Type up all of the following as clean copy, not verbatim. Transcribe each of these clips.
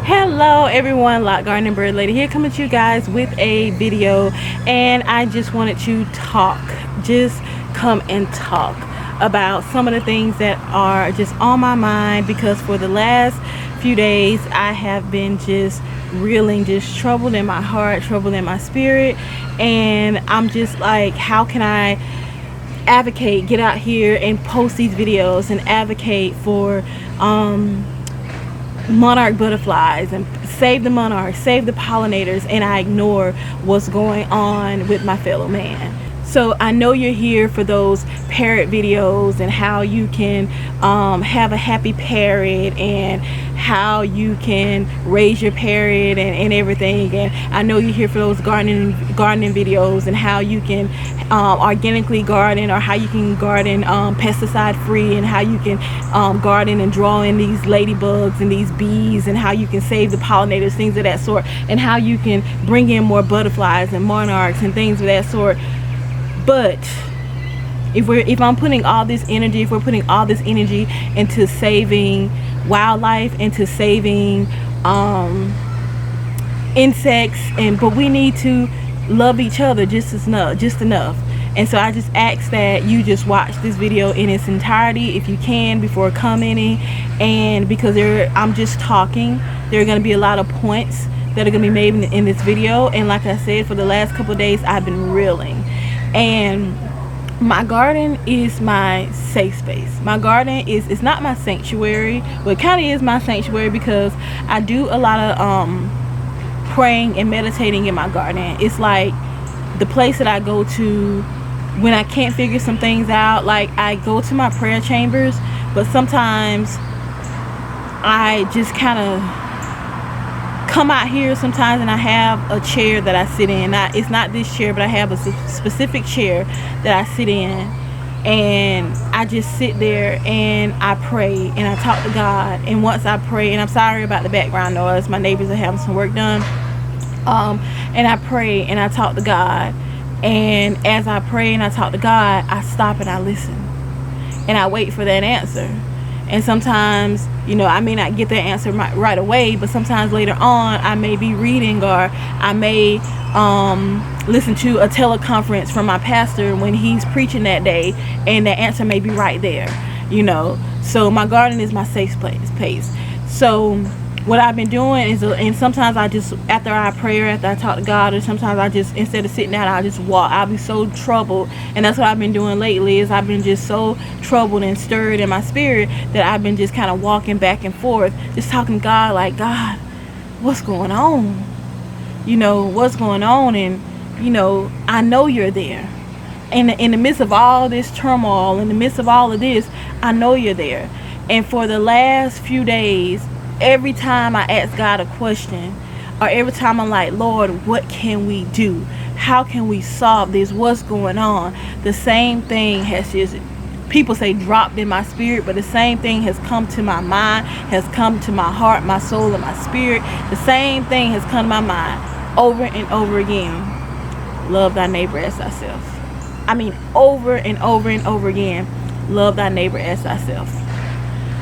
Hello everyone, Lot Garden Bird Lady here, coming to you guys with a video. And I just wanted to just come and talk about some of the things that are just on my mind, because for the last few days I have been just reeling, just troubled in my heart, troubled in my spirit. And I'm just like, how can I advocate, get out here and post these videos and advocate for monarch butterflies and save the monarchs, save the pollinators, and I ignore what's going on with my fellow man. So I know you're here for those parrot videos and how you can have a happy parrot and how you can raise your parrot and everything. And I know you're here for those gardening videos and how you can organically garden, or how you can garden pesticide free, and how you can garden and draw in these ladybugs and these bees, and how you can save the pollinators, things of that sort, and how you can bring in more butterflies and monarchs and things of that sort. But if I'm putting all this energy, if we're putting all this energy into saving wildlife, into saving insects, but we need to love each other just enough. And so I just ask that you just watch this video in its entirety if you can before commenting. And because I'm just talking, there are going to be a lot of points that are going to be made in this video. And like I said, for the last couple of days I've been reeling. And my garden is my safe space. My garden it's not my sanctuary, but it kind of is my sanctuary, because I do a lot of praying and meditating in my garden. It's like the place that I go to when I can't figure some things out. Like, I go to my prayer chambers, but sometimes I just kind of come out here sometimes, and I have a chair that I sit in. It's not this chair, but I have a specific chair that I sit in, and I just sit there and I pray and I talk to God. And once I pray, and I'm sorry about the background noise, my neighbors are having some work done, and I pray and I talk to God. And as I pray and I talk to God, I stop and I listen, and I wait for that answer. And sometimes, I may not get that answer right away, but sometimes later on I may be reading, or I may listen to a teleconference from my pastor when he's preaching that day, and the answer may be right there. So my garden is my safe place. So what I've been doing is, and sometimes I just, after I pray or after I talk to God, or sometimes I just, instead of sitting down, I just walk. I'll be so troubled, and that's what I've been doing lately, is I've been just so troubled and stirred in my spirit that I've been just kind of walking back and forth, just talking to God, like, God, what's going on? What's going on? And I know you're there. And in the midst of all this turmoil, in the midst of all of this, I know you're there. And for the last few days, every time I ask God a question, or every time I'm like, Lord, what can we do? How can we solve this? What's going on? The same thing has just, people say, dropped in my spirit, but the same thing has come to my mind, has come to my heart, my soul, and my spirit. The same thing has come to my mind over and over again. Love thy neighbor as thyself. I mean, over and over and over again. Love thy neighbor as thyself.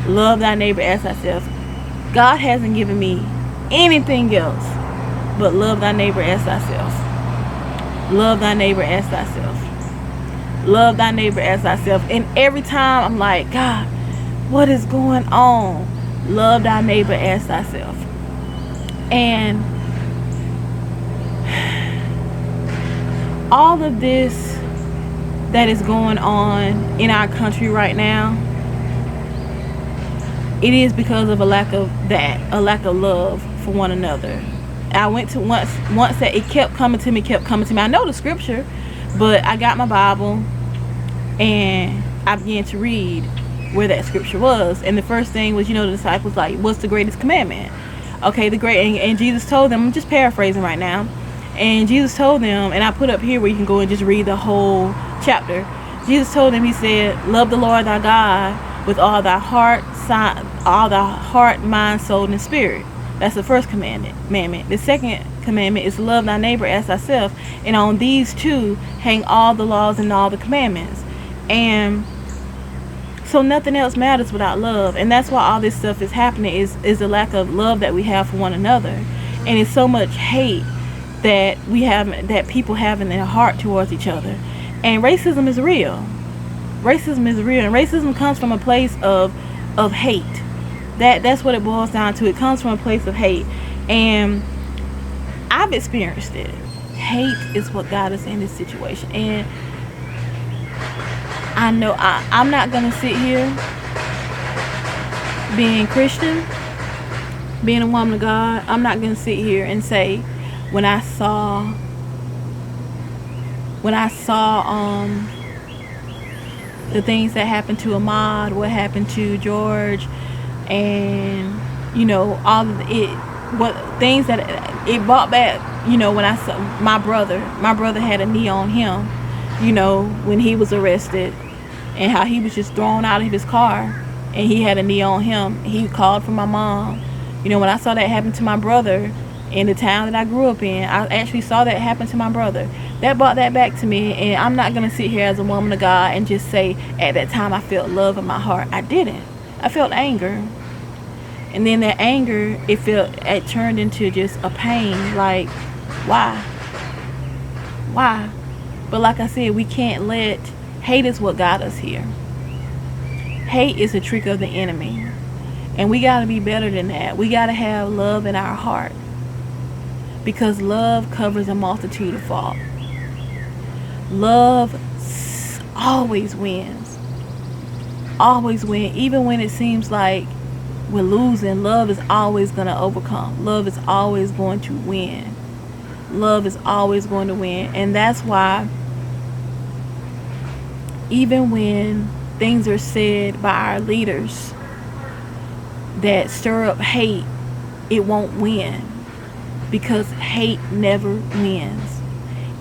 Love thy neighbor as thyself. God hasn't given me anything else but love thy neighbor as thyself. Love thy neighbor as thyself. Love thy neighbor as thyself. And every time I'm like, God, what is going on? Love thy neighbor as thyself. And all of this that is going on in our country right now, it is because of a lack of love for one another. I went to once that it kept coming to me. I know the scripture, but I got my Bible and I began to read where that scripture was. And the first thing was, the disciples like, what's the greatest commandment? Okay, and Jesus told them, I'm just paraphrasing right now, and Jesus told them, and I put up here where you can go and just read the whole chapter. Jesus told them, he said, love the Lord thy God with all thy heart, mind, soul, and spirit. That's the first commandment. The second commandment is love thy neighbor as thyself. And on these two hang all the laws and all the commandments. And So nothing else matters without love. And that's why all this stuff is happening, is the lack of love that we have for one another. And it's so much hate that that people have in their heart towards each other. And racism is real. Racism is real, and racism comes from a place of hate. That's what it boils down to. It comes from a place of hate, and I've experienced it. Hate is what got us in this situation, and I know I'm not gonna sit here being Christian, being a woman of God. I'm not gonna sit here and say when I saw the things that happened to Ahmaud, what happened to George, and all of what things that it brought back. When I saw my brother had a knee on him, when he was arrested, and how he was just thrown out of his car, and he had a knee on him. He called for my mom. When I saw that happen to my brother in the town that I grew up in, I actually saw that happen to my brother. That brought that back to me, and I'm not going to sit here as a woman of God and just say at that time I felt love in my heart. I didn't. I felt anger. And then that anger, it turned into just a pain. Like, why? Why? But like I said, we can't let, hate is what got us here. Hate is a trick of the enemy. And we got to be better than that. We got to have love in our heart. Because love covers a multitude of fault. Love always wins. Always win. Even when it seems like we're losing, love is always going to overcome. Love is always going to win. Love is always going to win. And that's why even when things are said by our leaders that stir up hate, it won't win. Because hate never wins.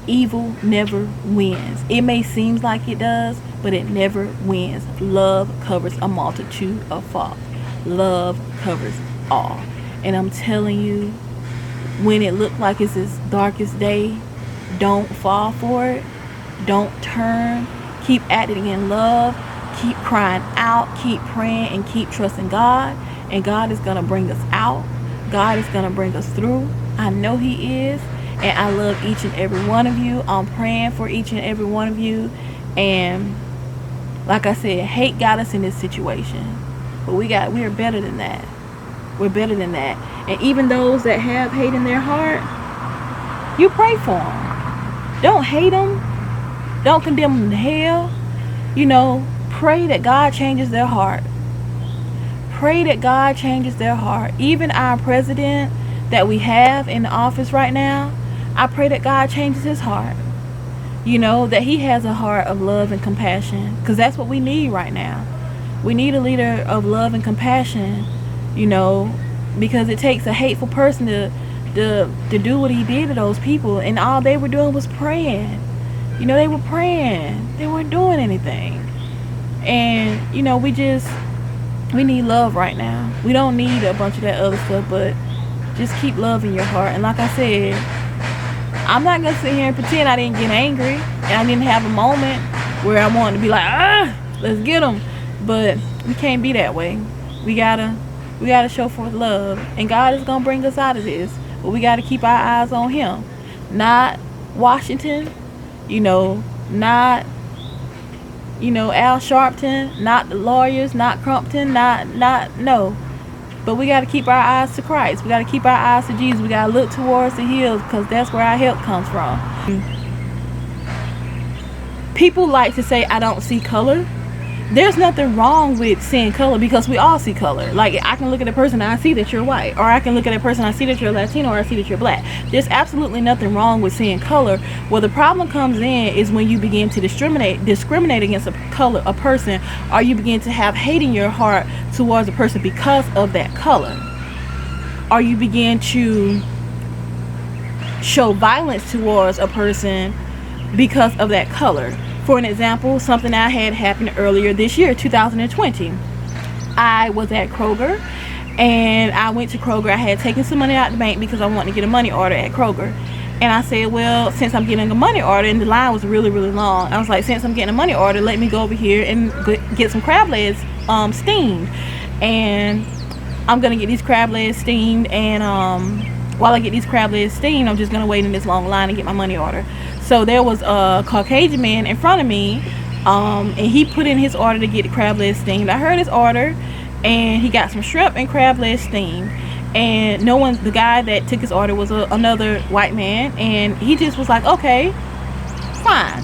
Evil never wins. It may seem like it does, but it never wins. Love covers a multitude of fault. Love covers all. And I'm telling you, when it looked like it's its darkest day, don't fall for it. Don't turn. Keep acting in love. Keep crying out. Keep praying and keep trusting God. And God is going to bring us out. God is going to bring us through. I know He is. And I love each and every one of you. I'm praying for each and every one of you. And like I said, hate got us in this situation. But we are better than that. We're better than that. And even those that have hate in their heart, you pray for them. Don't hate them. Don't condemn them to hell. Pray that God changes their heart. Pray that God changes their heart. Even our president that we have in the office right now, I pray that God changes his heart. That he has a heart of love and compassion. Because that's what we need right now. We need a leader of love and compassion. Because it takes a hateful person to do what he did to those people. And all they were doing was praying. They were praying. They weren't doing anything. And, we need love right now. We don't need a bunch of that other stuff, but just keep love in your heart. And like I said, I'm not going to sit here and pretend I didn't get angry and I didn't have a moment where I wanted to be like, let's get them. But we can't be that way. We gotta show forth love. And God is going to bring us out of this. But we got to keep our eyes on Him. Not Washington, not Al Sharpton, not the lawyers, not Crumpton, no. But we got to keep our eyes to Christ. We got to keep our eyes to Jesus. We got to look towards the hills because that's where our help comes from. People like to say, I don't see color. There's nothing wrong with seeing color because we all see color. Like, I can look at a person and I see that you're white. Or I can look at a person and I see that you're Latino, or I see that you're black. There's absolutely nothing wrong with seeing color. Where the problem comes in is when you begin to discriminate against a person, or you begin to have hate in your heart towards a person because of that color. Or you begin to show violence towards a person because of that color. For an example, something I had happened earlier this year, 2020. I was at Kroger, and I went to Kroger. I had taken some money out of the bank because I wanted to get a money order at Kroger. And I said, well, since I'm getting a money order, and the line was really, really long, I was like, since I'm getting a money order, let me go over here and get some crab legs steamed. And I'm gonna get these crab legs steamed, and while I get these crab legs steamed, I'm just gonna wait in this long line and get my money order. So there was a Caucasian man in front of me, and he put in his order to get the crab legs steamed. I heard his order, and he got some shrimp and crab legs steamed. And the guy that took his order was another white man, and he just was like, okay, fine.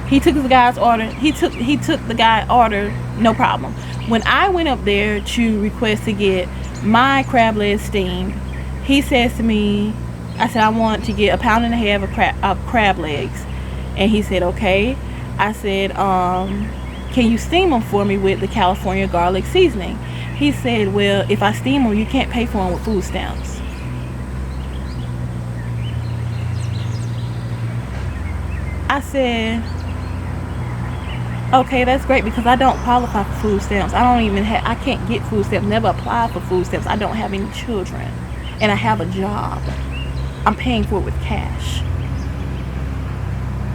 He took the guy's order. He took the guy's order, no problem. When I went up there to request to get my crab legs steamed, he says to me, I said, I want to get 1.5 pounds of crab legs. And he said, okay. I said, can you steam them for me with the California garlic seasoning? He said, well, if I steam them, you can't pay for them with food stamps. I said, okay, that's great, because I don't qualify for food stamps. I can't get food stamps, never apply for food stamps. I don't have any children, and I have a job. I'm paying for it with cash.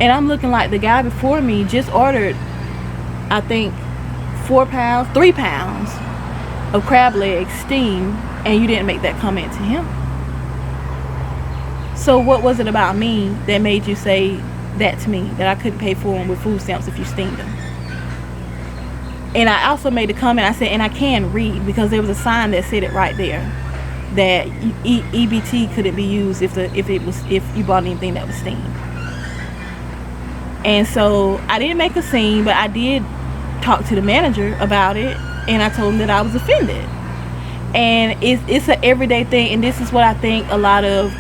And I'm looking like the guy before me just ordered, I think, 3 pounds of crab legs steamed, and you didn't make that comment to him. So what was it about me that made you say that to me, that I couldn't pay for them with food stamps if you steamed them? And I also made a comment, I said, and I can read, because there was a sign that said it right there, that EBT couldn't be used if you bought anything that was steamed. And so I didn't make a scene, but I did talk to the manager about it, and I told him that I was offended. And it's an everyday thing, and this is what I think a lot of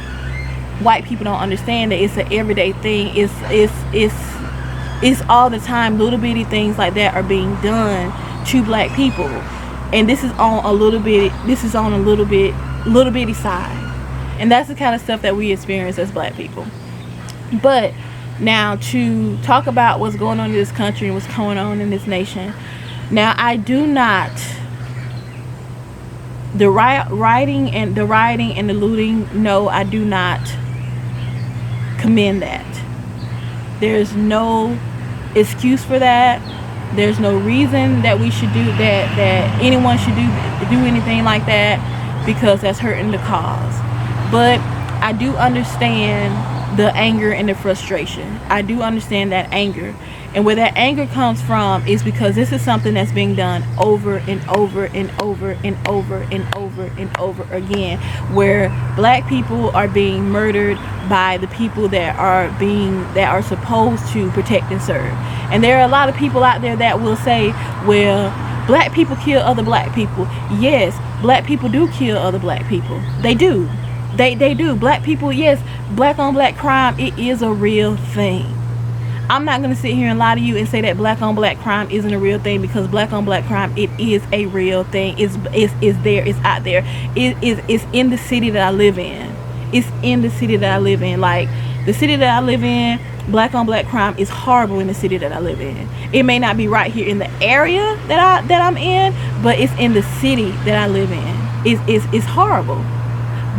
white people don't understand, that it's an everyday thing. It's all the time. Little bitty things like that are being done to black people, and this is on a little bitty side, and that's the kind of stuff that we experience as black people. But now, to talk about what's going on in this country and what's going on in this nation. Now, I do not, the rioting and the looting, no, I do not commend that. There's no excuse for that. There's no reason that we should do that anyone should do anything like that, because that's hurting the cause. But I do understand the anger and the frustration. I do understand that anger, and where that anger comes from is because this is something that's being done over and over and over and over and over and over again, where black people are being murdered by the people that are supposed to protect and serve. And there are a lot of people out there that will say, well, black people kill other black people. Yes, black people do kill other black people. They do. They do. Black people, yes, black on black crime, it is a real thing. I'm not going to sit here and lie to you and say that black on black crime isn't a real thing, because black on black crime, it is a real thing. It's there. It's out there. It's in the city that I live in. It's in the city that I live in. Like, the city that I live in, black on black crime is horrible in the city that I live in. It may not be right here in the area that I'm in, but it's in the city that I live in. It's horrible.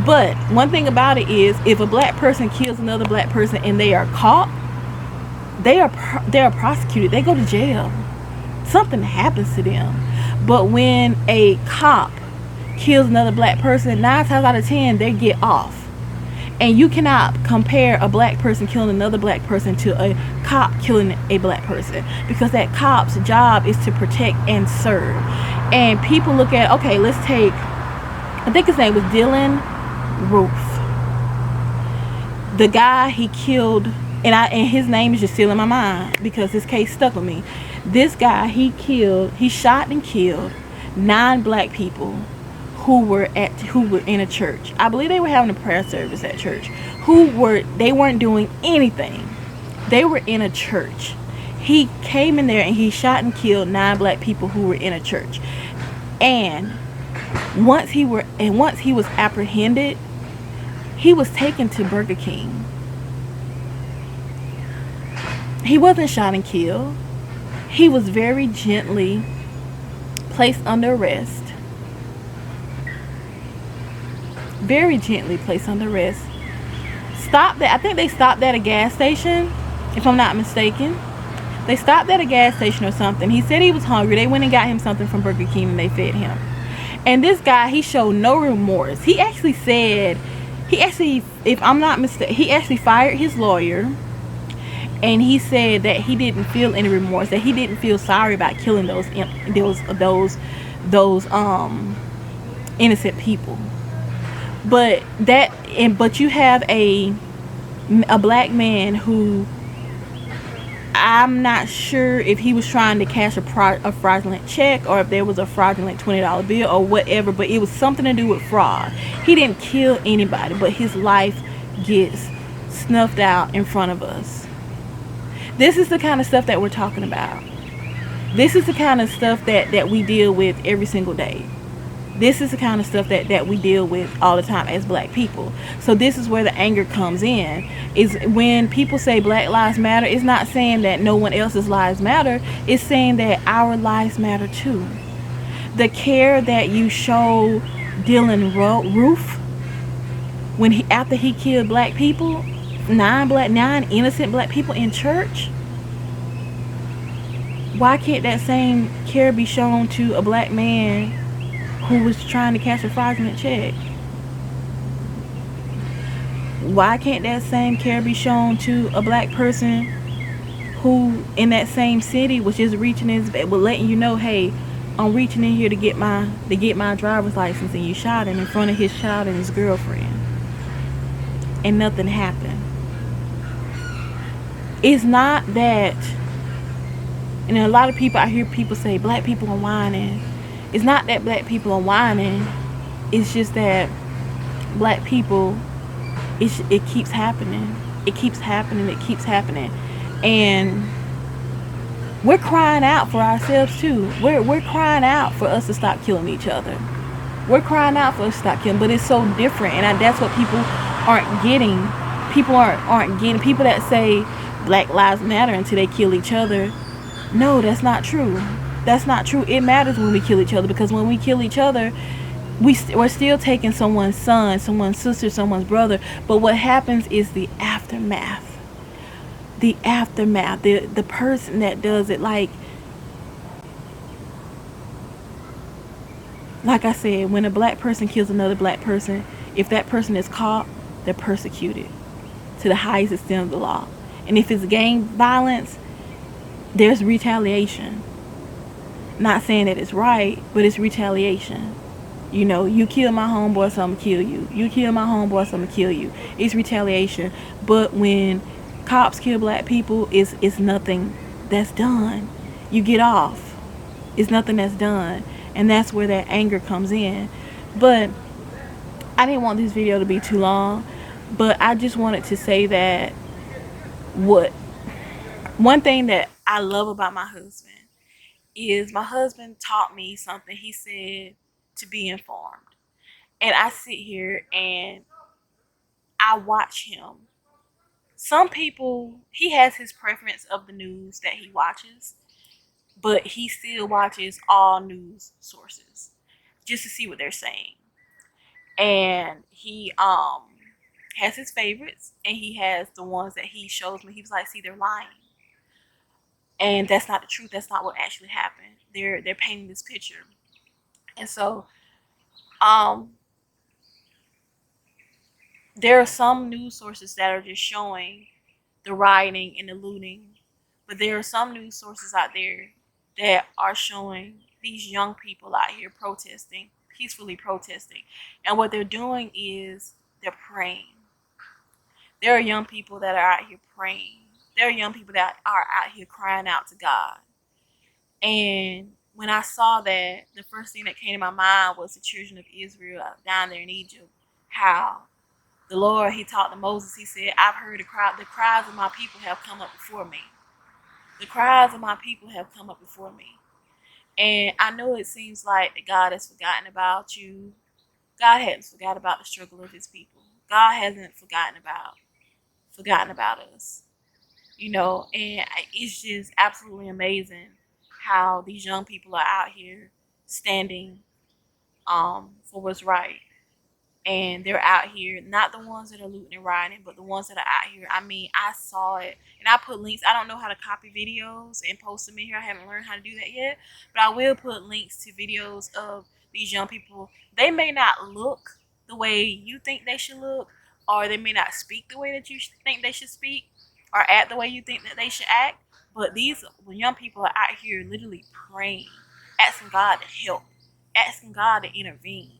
But one thing about it is, if a black person kills another black person and they are caught, they are prosecuted. They go to jail. Something happens to them. But when a cop kills another black person, 9 times out of 10 they get off. And you cannot compare a black person killing another black person to a cop killing a black person, because that cop's job is to protect and serve. And people look at, okay, let's take, I think his name was Dylan Roof. The guy he killed, and his name is just still in my mind because this case stuck with me. This guy, he shot and killed 9 black people who were in a church. I believe they were having a prayer service at church. They weren't doing anything. They were in a church. He came in there and he shot and killed 9 black people who were in a church. And once he was apprehended, he was taken to Burger King. He wasn't shot and killed. He was very gently placed under arrest. Very gently placed under arrest. stopped at, I think they stopped at a gas station, if I'm not mistaken. They stopped at a gas station or something. He said he was hungry. They went and got him something from Burger King and they fed him. And this guy, he showed no remorse. He actually said, if I'm not mistaken, he actually fired his lawyer. And he said that he didn't feel any remorse, that he didn't feel sorry about killing those innocent people. But you have a black man who, I'm not sure if he was trying to cash a fraudulent check or if there was a fraudulent $20 bill or whatever, but it was something to do with fraud. He didn't kill anybody, but his life gets snuffed out in front of us. This is the kind of stuff that we're talking about. This is the kind of stuff that we deal with every single day. This is the kind of stuff that we deal with all the time as black people. So this is where the anger comes in. Is when people say Black Lives Matter, it's not saying that no one else's lives matter. It's saying that our lives matter too. The care that you show Dylan Roof when after he killed black people, 9 innocent black people in church. Why can't that same care be shown to a black man who was trying to cash a fraudulent check? Why can't that same care be shown to a black person who in that same city was just reaching his, letting you know, hey, I'm reaching in here to get my driver's license, and you shot him in front of his child and his girlfriend, and nothing happened. It's not that, and a lot of people, I hear people say black people are whining. It's not that black people are whining. It's just that black people, it keeps happening. It keeps happening. It keeps happening. And we're crying out for ourselves too. We're crying out for us to stop killing each other. We're crying out for us to stop killing. But it's so different. And that's what people aren't getting. People aren't getting. People that say Black Lives Matter until they kill each other. No, that's not true. That's not true. It matters when we kill each other, because when we kill each other, we're still taking someone's son, someone's sister, someone's brother. But what happens is the aftermath. The aftermath. The person that does it, like I said, when a black person kills another black person, if that person is caught, they're persecuted to the highest extent of the law. And if it's gang violence, there's retaliation. Not saying that it's right, but it's retaliation. You know, you kill my homeboy, so I'm gonna kill you. You kill my homeboy, so I'm gonna kill you. It's retaliation. But when cops kill black people, it's nothing that's done. You get off. It's nothing that's done. And that's where that anger comes in. But I didn't want this video to be too long, but I just wanted to say that one thing that I love about my husband is my husband taught me something. He said to be informed. And I sit here and I watch him. Some people, he has his preference of the news that he watches, but he still watches all news sources just to see what they're saying. And he has his favorites, and he has the ones that he shows me. He was like, see, they're lying. And that's not the truth. That's not what actually happened. They're painting this picture. And so there are some news sources that are just showing the rioting and the looting, but there are some news sources out there that are showing these young people out here protesting, peacefully protesting. And what they're doing is they're praying. There are young people that are out here praying. There are young people that are out here crying out to God. And when I saw that, the first thing that came to my mind was the children of Israel down there in Egypt. How the Lord, he talked to Moses, he said, I've heard the cries of my people have come up before me. The cries of my people have come up before me. And I know it seems like that God has forgotten about you. God hasn't forgotten about the struggle of his people. God hasn't forgotten about us. You know, and it's just absolutely amazing how these young people are out here standing for what's right. and they're out here, not the ones that are looting and rioting, but the ones that are out here. I mean, I saw it, and I put links. I don't know how to copy videos and post them in here. I haven't learned how to do that yet, but I will put links to videos of these young people. They may not look the way you think they should look, or they may not speak the way that you think they should speak, or act the way you think that they should act, but these young people are out here literally praying, asking God to help, asking God to intervene,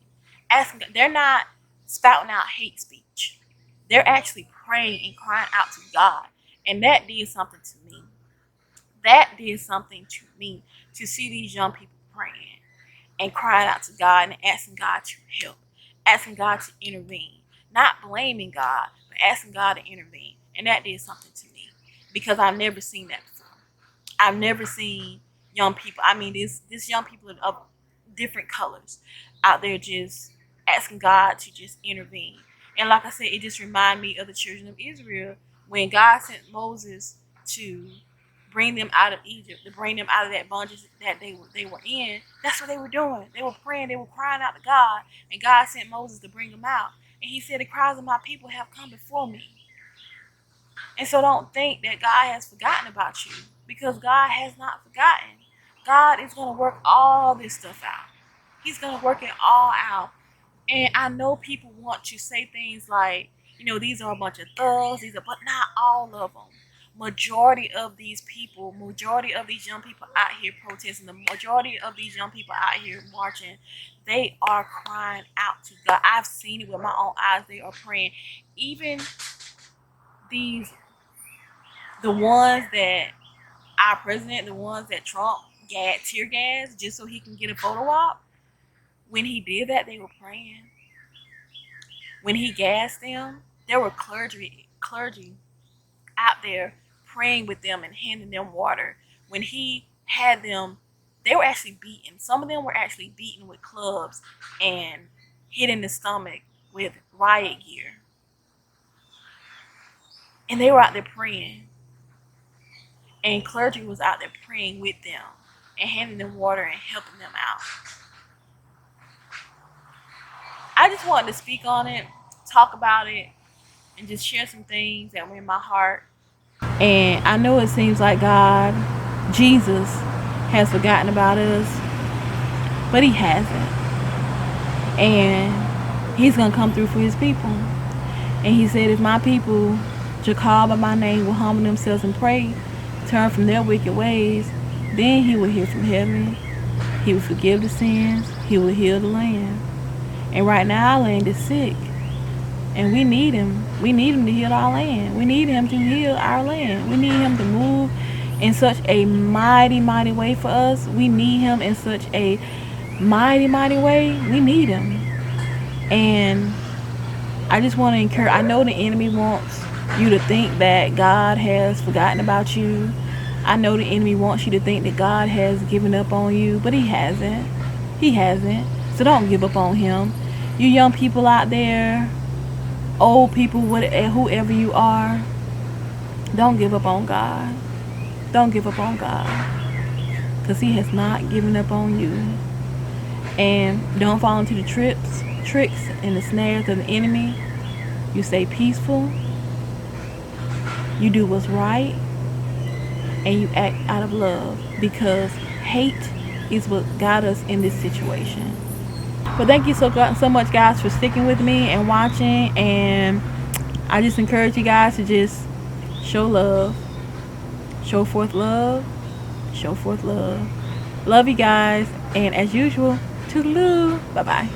asking. They're not spouting out hate speech. They're actually praying and crying out to God. And that did something to me. That did something to me, to see these young people praying and crying out to God and asking God to help, asking God to intervene. Not blaming God, but asking God to intervene. And that did something to me because I've never seen that before. I've never seen young people. I mean, this young people of different colors out there just asking God to just intervene. And like I said, it just reminded me of the children of Israel when God sent Moses to bring them out of Egypt, to bring them out of that bondage that they were in. That's what they were doing. They were praying. They were crying out to God, and God sent Moses to bring them out. And He said, "The cries of my people have come before me." And so don't think that God has forgotten about you, because God has not forgotten. God is going to work all this stuff out. He's going to work it all out. And I know people want to say things like, these are a bunch of thugs, but not all of them. Majority of these people, majority of these young people out here protesting, the majority of these young people out here marching, they are crying out to God. I've seen it with my own eyes. They are praying. Even the ones that our president, the ones that Trump tear gas just so he can get a photo op, when he did that, they were praying. When he gassed them, there were clergy out there praying with them and handing them water. When he had them, they were actually beaten. Some of them were actually beaten with clubs and hit in the stomach with riot gear. And they were out there praying. And clergy was out there praying with them and handing them water and helping them out. I just wanted to speak on it, talk about it, and just share some things that were in my heart. And I know it seems like God, Jesus, has forgotten about us, but He hasn't. And He's going to come through for His people. And He said, if my people, which are called by my name, will humble themselves and pray, turn from their wicked ways, then He will hear from heaven. He will forgive the sins. He will heal the land. And right now our land is sick. And we need Him. We need Him to heal our land. We need Him to heal our land. We need Him to move in such a mighty, mighty way for us. We need Him in such a mighty, mighty way. We need Him. And I just want to encourage, I know the enemy wants you to think that God has forgotten about you. I know the enemy wants you to think that God has given up on you, but He hasn't. He hasn't. So don't give up on Him. You young people out there, old people, whoever you are, don't give up on God. Don't give up on God, because He has not given up on you. And don't fall into the tricks and the snares of the enemy. You stay peaceful. You do what's right, and you act out of love, because hate is what got us in this situation. But thank you so much, guys, for sticking with me and watching. And I just encourage you guys to just show love. Show forth love. Show forth love. Love you guys. And as usual, toodaloo. Bye-bye.